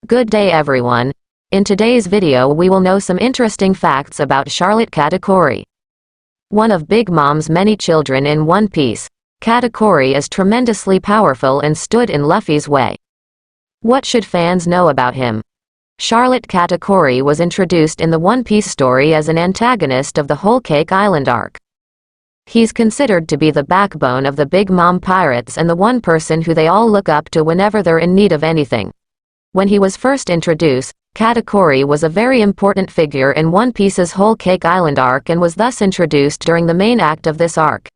Good day everyone. In today's video we will know some interesting facts about Charlotte Katakuri. One of Big Mom's many children in One Piece, Katakuri is tremendously powerful and stood in Luffy's way. What should fans know about him? Charlotte Katakuri was introduced in the One Piece story as an antagonist of the Whole Cake Island arc. He's considered to be the backbone of the Big Mom pirates and the one person who they all look up to whenever they're in need of anything. When he was first introduced, Katakuri was a very important figure in One Piece's Whole Cake Island arc and was thus introduced during the main act of this arc.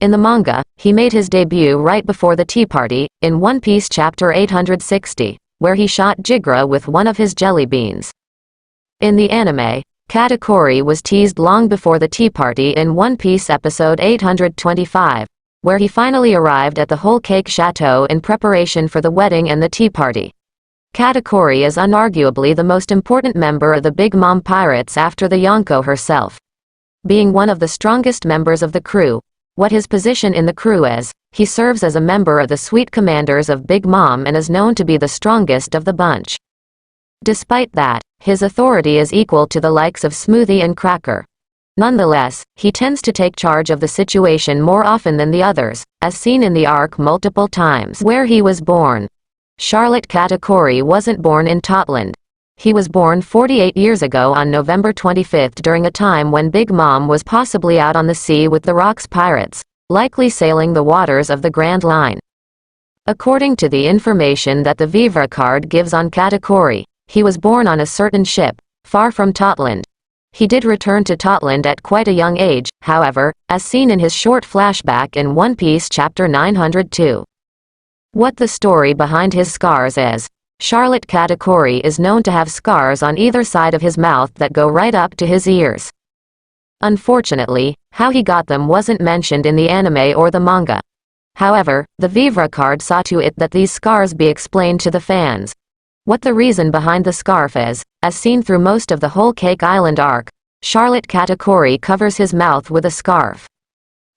In the manga, he made his debut right before the Tea Party, in One Piece chapter 860, where he shot Jigra with one of his jelly beans. In the anime, Katakuri was teased long before the Tea Party in One Piece episode 825, where he finally arrived at the Whole Cake Chateau in preparation for the wedding and the Tea Party. Katakuri is unarguably the most important member of the Big Mom pirates after the Yonko herself. Being one of the strongest members of the crew, what his position in the crew is, he serves as a member of the Sweet Commanders of Big Mom and is known to be the strongest of the bunch. Despite that, his authority is equal to the likes of Smoothie and Cracker. Nonetheless, he tends to take charge of the situation more often than the others, as seen in the arc multiple times. Where he was born. Charlotte Katakuri wasn't born in Totland. He was born 48 years ago on November 25 during a time when Big Mom was possibly out on the sea with the Rocks pirates, likely sailing the waters of the Grand Line. According to the information that the Vivre card gives on Katakuri, he was born on a certain ship, far from Totland. He did return to Totland at quite a young age, however, as seen in his short flashback in One Piece chapter 902. What the story behind his scars is. Charlotte Katakuri is known to have scars on either side of his mouth that go right up to his ears. Unfortunately, how he got them wasn't mentioned in the anime or the manga. However, the Vivre card saw to it that these scars be explained to the fans. What the reason behind the scarf is, as seen through most of the Whole Cake Island arc, Charlotte Katakuri covers his mouth with a scarf.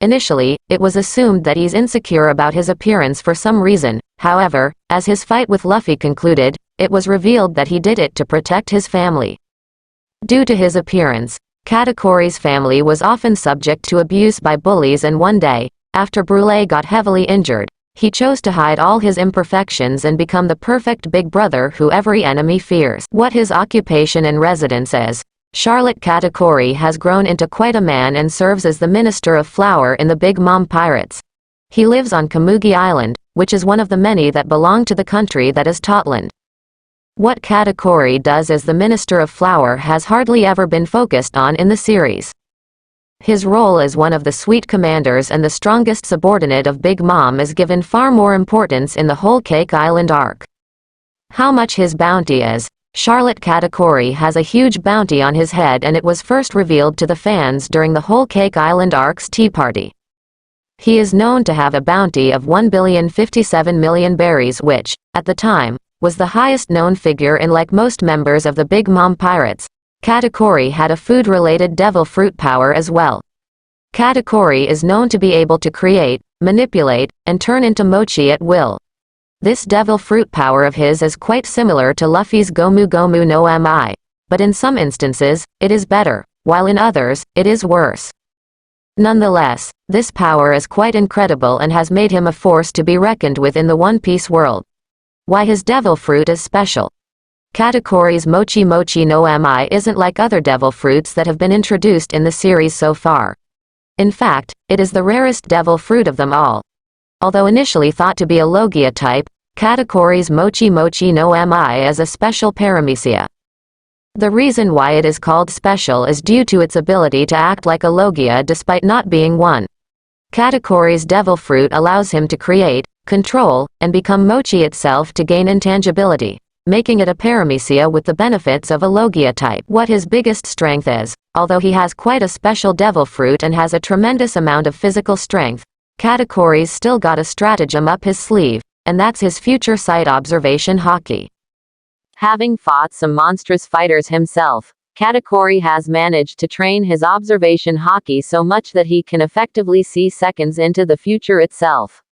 Initially, it was assumed that he's insecure about his appearance for some reason. However, as his fight with Luffy concluded, it was revealed that he did it to protect his family. Due to his appearance, Katakuri's family was often subject to abuse by bullies, and one day, after Brûlé got heavily injured, he chose to hide all his imperfections and become the perfect big brother who every enemy fears. What his occupation and residence is. Charlotte Katakuri has grown into quite a man and serves as the Minister of Flour in the Big Mom Pirates. He lives on Kamugi Island, which is one of the many that belong to the country that is Totland. What Katakuri does as the Minister of Flour has hardly ever been focused on in the series. His role as one of the Sweet Commanders and the strongest subordinate of Big Mom is given far more importance in the Whole Cake Island arc. How much his bounty is. Charlotte Katakuri has a huge bounty on his head, and it was first revealed to the fans during the Whole Cake Island arc's Tea Party. He is known to have a bounty of 1,057,000,000 berries, which, at the time, was the highest known figure. And like most members of the Big Mom pirates, Katakuri had a food-related devil fruit power as well. Katakuri is known to be able to create, manipulate, and turn into mochi at will. This devil fruit power of his is quite similar to Luffy's Gomu Gomu no Mi, but in some instances, it is better, while in others, it is worse. Nonetheless, this power is quite incredible and has made him a force to be reckoned with in the One Piece world. Why his devil fruit is special. Katakuri's Mochi Mochi no Mi isn't like other devil fruits that have been introduced in the series so far. In fact, it is the rarest devil fruit of them all. Although initially thought to be a Logia type, Katakuri's Mochi Mochi no Mi is a special paramecia. The reason why it is called special is due to its ability to act like a Logia despite not being one. Katakuri's devil fruit allows him to create, control, and become mochi itself to gain intangibility, making it a paramecia with the benefits of a Logia type. What his biggest strength is. Although he has quite a special devil fruit and has a tremendous amount of physical strength, Katakuri's still got a stratagem up his sleeve, and that's his future sight observation haki. Having fought some monstrous fighters himself, Katakuri has managed to train his observation haki so much that he can effectively see seconds into the future itself.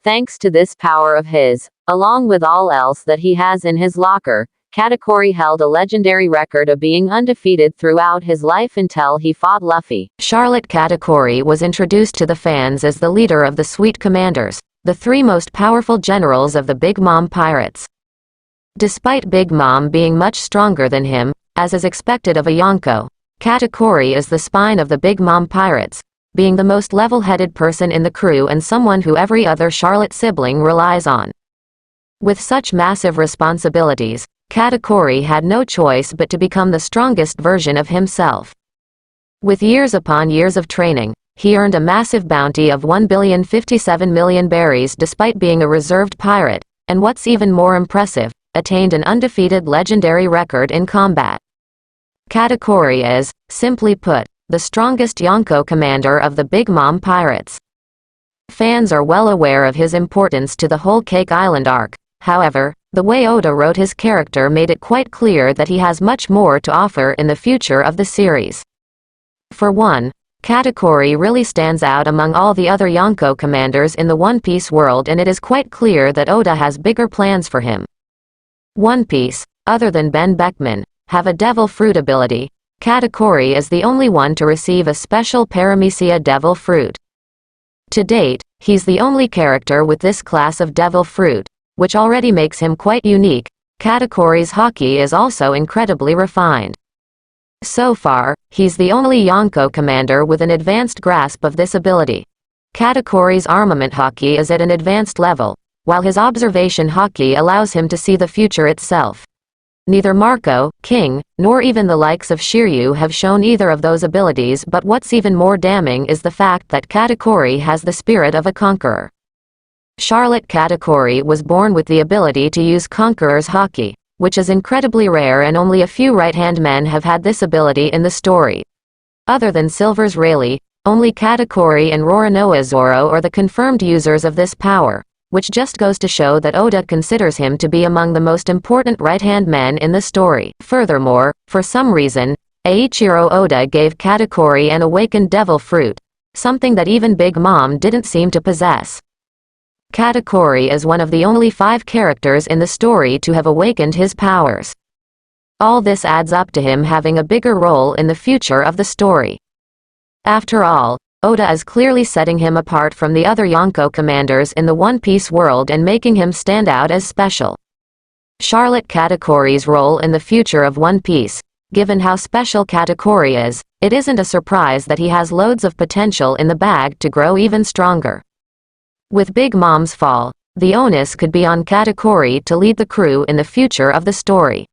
Thanks to this power of his, Along with all else that he has in his locker, Katakuri held a legendary record of being undefeated throughout his life until he fought Luffy. Charlotte Katakuri was introduced to the fans as the leader of the Sweet Commanders, the three most powerful generals of the Big Mom pirates. Despite Big Mom being much stronger than him, as is expected of a Yonko, Katakuri is the spine of the Big Mom pirates, being the most level-headed person in the crew and someone who every other Charlotte sibling relies on. With such massive responsibilities, Katakuri had no choice but to become the strongest version of himself. With years upon years of training, he earned a massive bounty of 1,057,000,000 berries despite being a reserved pirate, and what's even more impressive, attained an undefeated legendary record in combat. Katakuri is, simply put, the strongest Yonko commander of the Big Mom pirates. Fans are well aware of his importance to the whole Cake Island arc. However, the way Oda wrote his character made it quite clear that he has much more to offer in the future of the series. For one, Katakuri really stands out among all the other Yonko commanders in the One Piece world, and it is quite clear that Oda has bigger plans for him. One Piece, other than Ben Beckman, have a devil fruit ability. Katakuri is the only one to receive a special Paramecia devil fruit. To date, he's the only character with this class of devil fruit, which already makes him quite unique. Katakuri's haki is also incredibly refined. So far, he's the only Yonko commander with an advanced grasp of this ability. Katakuri's armament haki is at an advanced level, while his observation haki allows him to see the future itself. Neither Marco, King, nor even the likes of Shiryu have shown either of those abilities, but what's even more damning is the fact that Katakuri has the spirit of a conqueror. Charlotte Katakuri was born with the ability to use Conqueror's haki, which is incredibly rare, and only a few right-hand men have had this ability in the story. Other than Silver's Rayleigh, only Katakuri and Roronoa Zoro are the confirmed users of this power, which just goes to show that Oda considers him to be among the most important right-hand men in the story. Furthermore, for some reason, Eiichiro Oda gave Katakuri an awakened devil fruit, something that even Big Mom didn't seem to possess. Katakuri is one of the only 5 characters in the story to have awakened his powers. All this adds up to him having a bigger role in the future of the story. After all, Oda is clearly setting him apart from the other Yonko commanders in the One Piece world and making him stand out as special. Charlotte Katakuri's role in the future of One Piece. Given how special Katakuri is, it isn't a surprise that he has loads of potential in the bag to grow even stronger. With Big Mom's fall, the onus could be on Katakuri to lead the crew in the future of the story.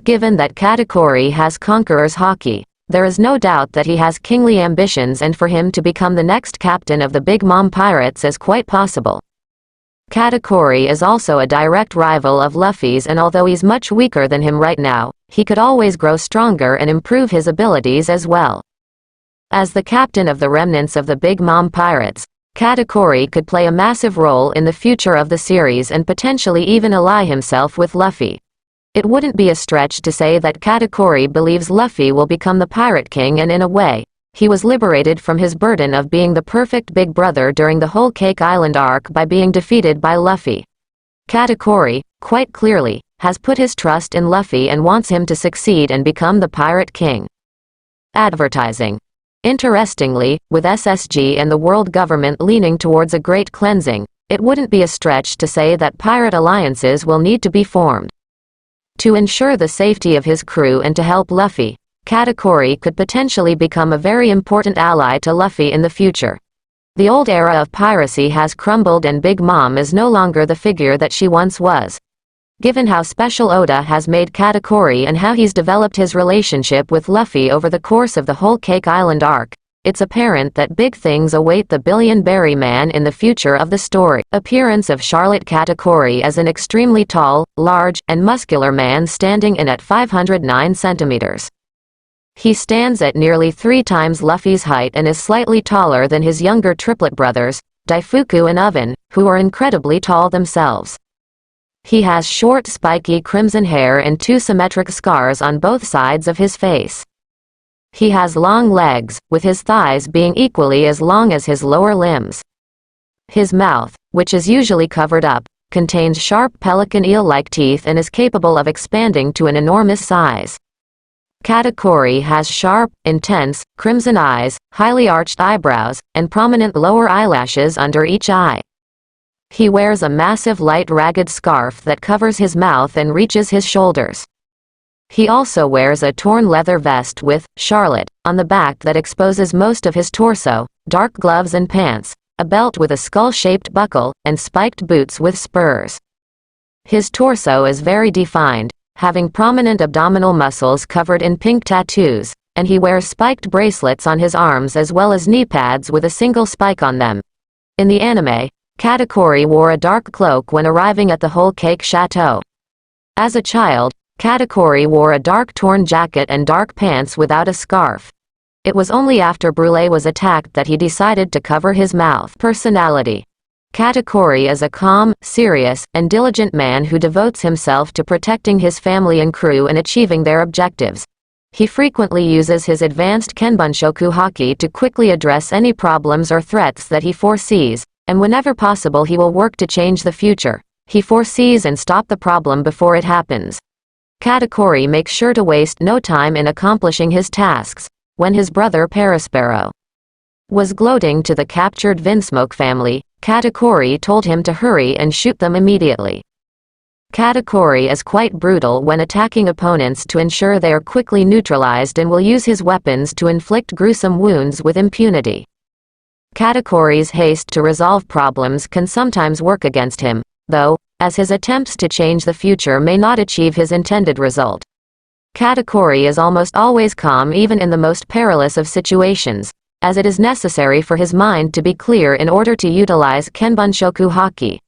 Given that Katakuri has Conqueror's haki, there is no doubt that he has kingly ambitions, and for him to become the next captain of the Big Mom pirates is quite possible. Katakuri is also a direct rival of Luffy's, and although he's much weaker than him right now, he could always grow stronger and improve his abilities as well. As the captain of the remnants of the Big Mom pirates, Katakuri could play a massive role in the future of the series and potentially even ally himself with Luffy. It wouldn't be a stretch to say that Katakuri believes Luffy will become the Pirate King, and in a way, he was liberated from his burden of being the perfect big brother during the whole Cake Island arc by being defeated by Luffy. Katakuri, quite clearly, has put his trust in Luffy and wants him to succeed and become the Pirate King. Advertising. Interestingly, with SSG and the world government leaning towards a great cleansing, it wouldn't be a stretch to say that pirate alliances will need to be formed. To ensure the safety of his crew and to help Luffy, Katakuri could potentially become a very important ally to Luffy in the future. The old era of piracy has crumbled, and Big Mom is no longer the figure that she once was. Given how special Oda has made Katakuri and how he's developed his relationship with Luffy over the course of the whole Cake Island arc, it's apparent that big things await the Billion Berry Man in the future of the story. Appearance of Charlotte Katakuri as an extremely tall, large, and muscular man standing in at 509 centimeters. He stands at nearly 3 times Luffy's height and is slightly taller than his younger triplet brothers, Daifuku and Oven, who are incredibly tall themselves. He has short spiky crimson hair and 2 symmetric scars on both sides of his face. He has long legs, with his thighs being equally as long as his lower limbs. His mouth, which is usually covered up, contains sharp pelican eel-like teeth and is capable of expanding to an enormous size. Katakuri has sharp, intense, crimson eyes, highly arched eyebrows, and prominent lower eyelashes under each eye. He wears a massive light ragged scarf that covers his mouth and reaches his shoulders. He also wears a torn leather vest with Charlotte on the back that exposes most of his torso, dark gloves and pants, a belt with a skull-shaped buckle, and spiked boots with spurs. His torso is very defined, having prominent abdominal muscles covered in pink tattoos, and he wears spiked bracelets on his arms as well as knee pads with a single spike on them. In the anime, Katakuri wore a dark cloak when arriving at the Whole Cake Chateau. As a child, Katakuri wore a dark torn jacket and dark pants without a scarf. It was only after Brûlé was attacked that he decided to cover his mouth. Personality. Katakuri is a calm, serious, and diligent man who devotes himself to protecting his family and crew and achieving their objectives. He frequently uses his advanced Kenbunshoku haki to quickly address any problems or threats that he foresees, and whenever possible he will work to change the future. He foresees and stop the problem before it happens. Katakuri makes sure to waste no time in accomplishing his tasks. When his brother Perispero was gloating to the captured Vinsmoke family, Katakuri told him to hurry and shoot them immediately. Katakuri is quite brutal when attacking opponents to ensure they are quickly neutralized and will use his weapons to inflict gruesome wounds with impunity. Katakuri's haste to resolve problems can sometimes work against him, though, as his attempts to change the future may not achieve his intended result. Katakuri is almost always calm even in the most perilous of situations, as it is necessary for his mind to be clear in order to utilize Kenbunshoku haki.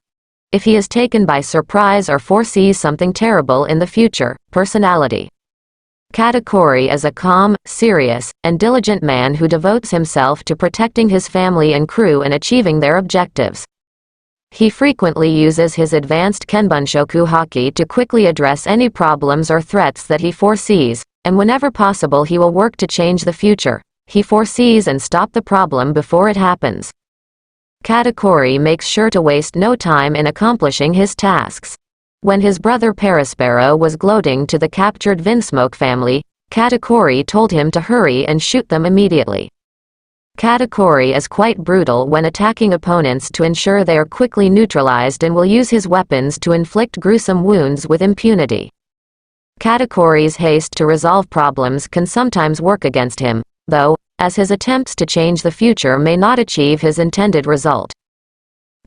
If he is taken by surprise or foresees something terrible in the future. Personality. Katakuri is a calm, serious, and diligent man who devotes himself to protecting his family and crew and achieving their objectives. He frequently uses his advanced Kenbunshoku haki to quickly address any problems or threats that he foresees, and whenever possible he will work to change the future. He foresees and stop the problem before it happens. Katakuri makes sure to waste no time in accomplishing his tasks. When his brother Perispero was gloating to the captured Vinsmoke family, Katakuri told him to hurry and shoot them immediately. Katakuri is quite brutal when attacking opponents to ensure they are quickly neutralized and will use his weapons to inflict gruesome wounds with impunity. Katakuri's haste to resolve problems can sometimes work against him, though, as his attempts to change the future may not achieve his intended result.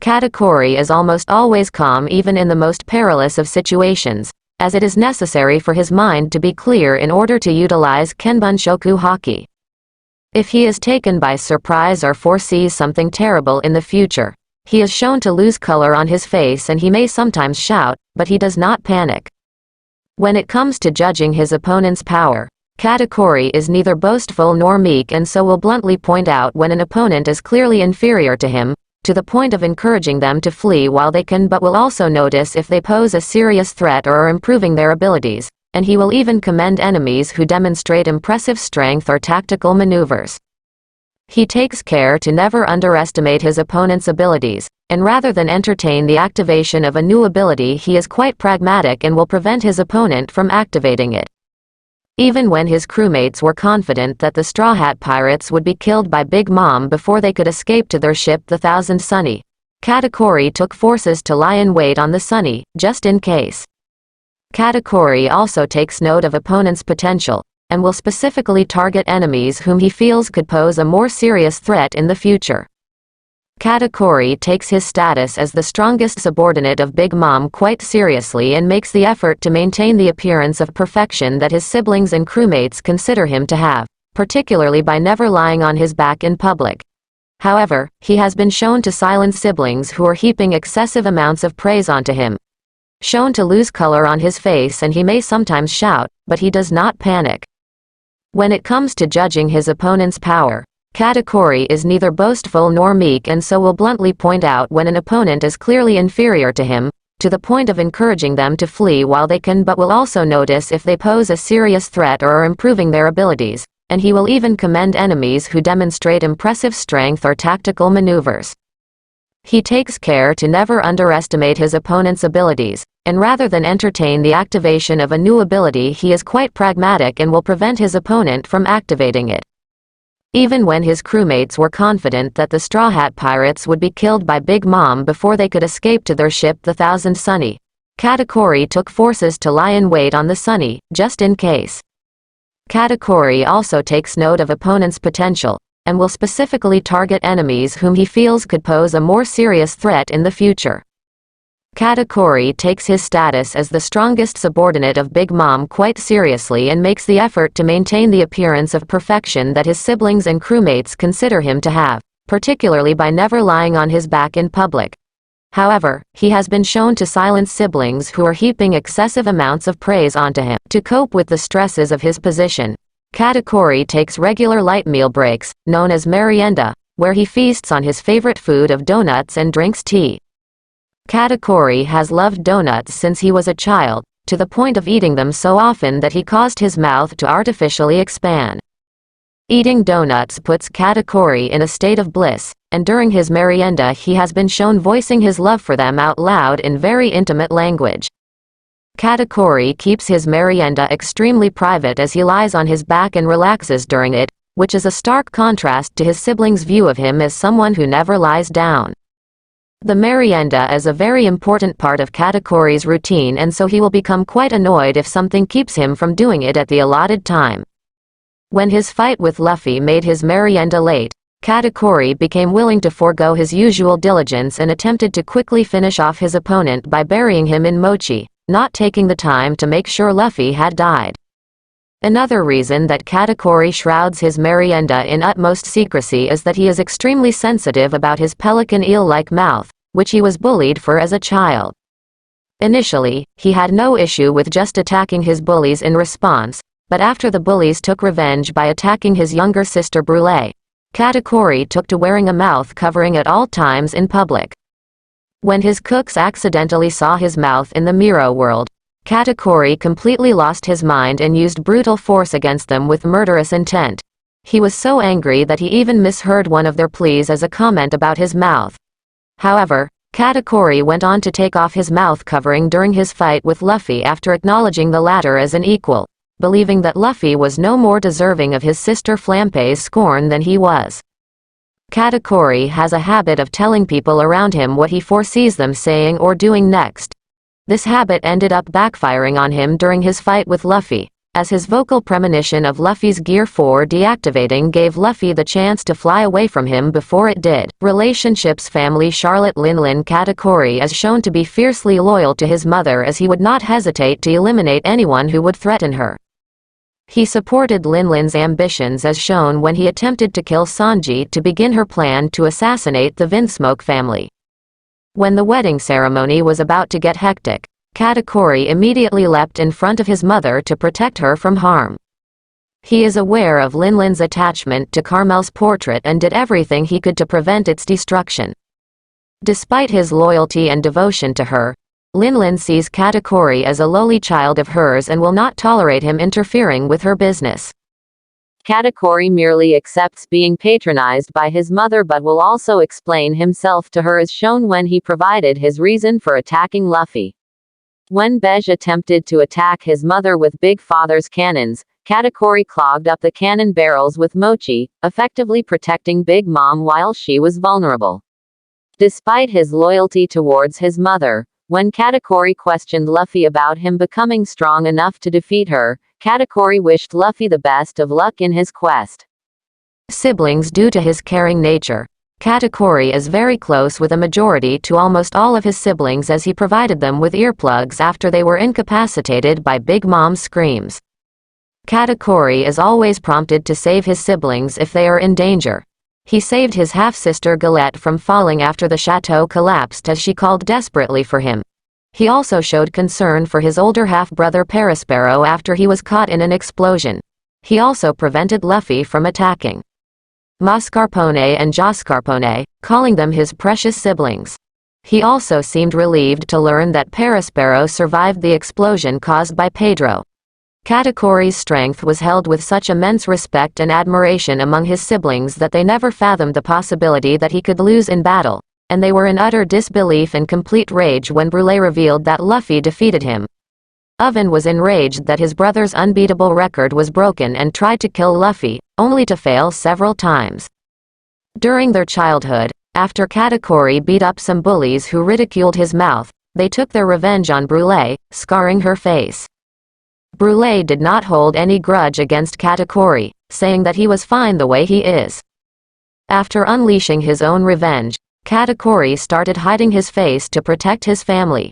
Katakuri is almost always calm even in the most perilous of situations, as it is necessary for his mind to be clear in order to utilize Kenbunshoku haki. If he is taken by surprise or foresees something terrible in the future, he is shown to lose color on his face and he may sometimes shout, but he does not panic. When it comes to judging his opponent's power, Katakuri is neither boastful nor meek and so will bluntly point out when an opponent is clearly inferior to him, to the point of encouraging them to flee while they can, but will also notice if they pose a serious threat or are improving their abilities, and he will even commend enemies who demonstrate impressive strength or tactical maneuvers. He takes care to never underestimate his opponent's abilities, and rather than entertain the activation of a new ability he is quite pragmatic and will prevent his opponent from activating it. Even when his crewmates were confident that the Straw Hat Pirates would be killed by Big Mom before they could escape to their ship the Thousand Sunny, Katakuri took forces to lie in wait on the Sunny, just in case. Katakuri also takes note of opponents' potential, and will specifically target enemies whom he feels could pose a more serious threat in the future. Katakuri takes his status as the strongest subordinate of Big Mom quite seriously and makes the effort to maintain the appearance of perfection that his siblings and crewmates consider him to have, particularly by never lying on his back in public. However, he has been shown to silence siblings who are heaping excessive amounts of praise onto him. Shown to lose color on his face and he may sometimes shout, but he does not panic. When it comes to judging his opponent's power, Katakuri is neither boastful nor meek and so will bluntly point out when an opponent is clearly inferior to him, to the point of encouraging them to flee while they can, but will also notice if they pose a serious threat or are improving their abilities, and he will even commend enemies who demonstrate impressive strength or tactical maneuvers. He takes care to never underestimate his opponent's abilities, and rather than entertain the activation of a new ability, he is quite pragmatic and will prevent his opponent from activating it. Even when his crewmates were confident that the Straw Hat Pirates would be killed by Big Mom before they could escape to their ship the Thousand Sunny, Katakuri took forces to lie in wait on the Sunny, just in case. Katakuri also takes note of opponents' potential, and will specifically target enemies whom he feels could pose a more serious threat in the future. Katakuri takes his status as the strongest subordinate of Big Mom quite seriously and makes the effort to maintain the appearance of perfection that his siblings and crewmates consider him to have, particularly by never lying on his back in public. However, he has been shown to silence siblings who are heaping excessive amounts of praise onto him. To cope with the stresses of his position, Katakuri takes regular light meal breaks, known as merienda, where he feasts on his favorite food of donuts and drinks tea. Katakuri has loved donuts since he was a child, to the point of eating them so often that he caused his mouth to artificially expand. Eating donuts puts Katakuri in a state of bliss, and during his merienda he has been shown voicing his love for them out loud in very intimate language. Katakuri keeps his merienda extremely private as he lies on his back and relaxes during it, which is a stark contrast to his siblings' view of him as someone who never lies down. The merienda is a very important part of Katakuri's routine, and so he will become quite annoyed if something keeps him from doing it at the allotted time. When his fight with Luffy made his merienda late, Katakuri became willing to forego his usual diligence and attempted to quickly finish off his opponent by burying him in mochi, not taking the time to make sure Luffy had died. Another reason that Katakuri shrouds his merienda in utmost secrecy is that he is extremely sensitive about his pelican eel-like mouth, which he was bullied for as a child. Initially, he had no issue with just attacking his bullies in response, but after the bullies took revenge by attacking his younger sister Brûlée, Katakuri took to wearing a mouth covering at all times in public. When his cooks accidentally saw his mouth in the Miro world, Katakuri completely lost his mind and used brutal force against them with murderous intent. He was so angry that he even misheard one of their pleas as a comment about his mouth. However, Katakuri went on to take off his mouth covering during his fight with Luffy after acknowledging the latter as an equal, believing that Luffy was no more deserving of his sister Flampe's scorn than he was. Katakuri has a habit of telling people around him what he foresees them saying or doing next. This habit ended up backfiring on him during his fight with Luffy, as his vocal premonition of Luffy's Gear 4 deactivating gave Luffy the chance to fly away from him before it did. Relationships family Charlotte in1ln Katakuri is shown to be fiercely loyal to his mother, as he would not hesitate to eliminate anyone who would threaten her. He supported in1ln's ambitions as shown when he attempted to kill Sanji to begin her plan to assassinate the Vinsmoke family. When the wedding ceremony was about to get hectic, Katakuri immediately leapt in front of his mother to protect her from harm. He is aware of in1ln's attachment to Carmel's portrait and did everything he could to prevent its destruction. Despite his loyalty and devotion to her, in1ln sees Katakuri as a lowly child of hers and will not tolerate him interfering with her business. Katakuri merely accepts being patronized by his mother but will also explain himself to her, as shown when he provided his reason for attacking Luffy. When Bege attempted to attack his mother with Big Father's cannons, Katakuri clogged up the cannon barrels with mochi, effectively protecting Big Mom while she was vulnerable. Despite his loyalty towards his mother, when Katakuri questioned Luffy about him becoming strong enough to defeat her, Katakuri wished Luffy the best of luck in his quest. Siblings. Due to his caring nature, Katakuri is very close with a majority to almost all of his siblings, as he provided them with earplugs after they were incapacitated by Big Mom's screams. Katakuri is always prompted to save his siblings if they are in danger. He saved his half-sister Galette from falling after the chateau collapsed as she called desperately for him. He also showed concern for his older half-brother Perispero after he was caught in an explosion. He also prevented Luffy from attacking Mascarpone and Jascarpone, calling them his precious siblings. He also seemed relieved to learn that Perispero survived the explosion caused by Pedro. Katakuri's strength was held with such immense respect and admiration among his siblings that they never fathomed the possibility that he could lose in battle, and they were in utter disbelief and complete rage when Brûlé revealed that Luffy defeated him. Oven was enraged that his brother's unbeatable record was broken and tried to kill Luffy, only to fail several times. During their childhood, after Katakuri beat up some bullies who ridiculed his mouth, they took their revenge on Brûlé, scarring her face. Brûlé did not hold any grudge against Katakuri, saying that he was fine the way he is. After unleashing his own revenge, Katakuri started hiding his face to protect his family.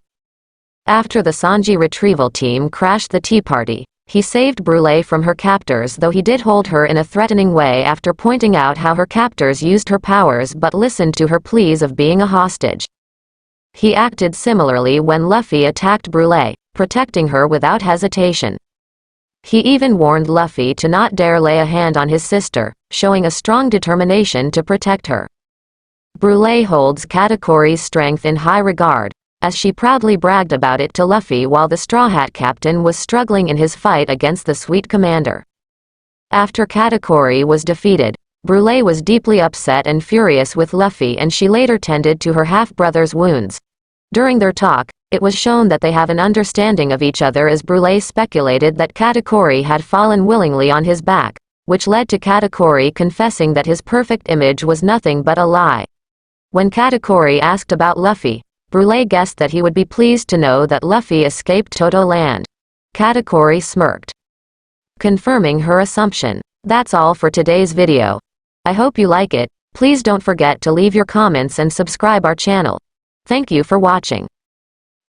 After the Sanji retrieval team crashed the tea party, he saved Brûlé from her captors, though he did hold her in a threatening way after pointing out how her captors used her powers but listened to her pleas of being a hostage. He acted similarly when Luffy attacked Brûlé, protecting her without hesitation. He even warned Luffy to not dare lay a hand on his sister, showing a strong determination to protect her. Brûlé holds Katakuri's strength in high regard, as she proudly bragged about it to Luffy while the Straw Hat Captain was struggling in his fight against the Sweet Commander. After Katakuri was defeated, Brûlé was deeply upset and furious with Luffy, and she later tended to her half-brother's wounds. During their talk, it was shown that they have an understanding of each other, as Brûlé speculated that Katakuri had fallen willingly on his back, which led to Katakuri confessing that his perfect image was nothing but a lie. When Katakuri asked about Luffy, Brûlé guessed that he would be pleased to know that Luffy escaped Toto Land. Katakuri smirked, confirming her assumption. That's all for today's video. I hope you like it. Please don't forget to leave your comments and subscribe our channel. Thank you for watching.